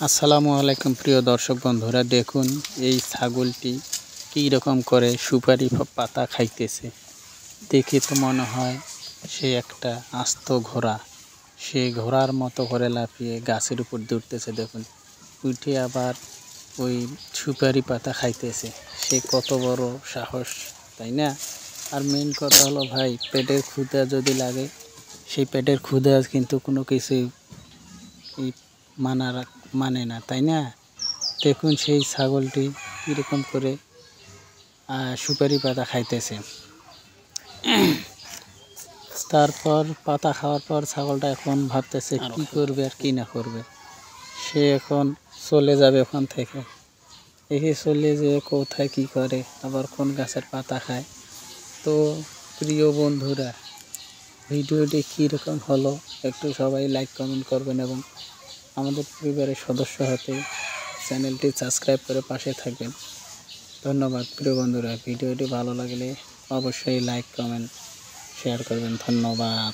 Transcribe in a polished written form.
আসসালামু আলাইকুম প্রিয় দর্শক বন্ধুরা, দেখুন এই ছাগলটি কী রকম করে সুপারি পাতা খাইতেছে। দেখে তো মনে হয় সে একটা আস্ত ঘোড়া। সে ঘোড়ার মতো করে লাফিয়ে গাছের উপর দৌড়তেছে। দেখুন উঠে আবার ওই সুপারি পাতা খাইতেছে। সে কত বড় সাহস, তাই না? আর মেইন কথা হলো ভাই, পেটের ক্ষুধা যদি লাগে, সেই পেটের ক্ষুধা কিন্তু কোনো কিছুই মানে না, তাই না? দেখুন সেই ছাগলটি কীরকম করে সুপারি পাতা খাইতেছে। তারপর পাতা খাওয়ার পর ছাগলটা এখন ভাবতেছে কি করবে আর কি না করবে। সে এখন চলে যাবে ওখান থেকে। দেখে চলে যেয়ে কোথায় কি করে, আবার কোন গাছের পাতা খায়। তো প্রিয় বন্ধুরা, ভিডিওটি কীরকম হলো একটু সবাই লাইক কমেন্ট করবেন এবং আমাদের পরিবারের সদস্য হতে চ্যানেলটি সাবস্ক্রাইব করে পাশে থাকবেন। ধন্যবাদ প্রিয় বন্ধুরা। ভিডিওটি ভালো লাগলে অবশ্যই লাইক কমেন্ট শেয়ার করবেন। ধন্যবাদ।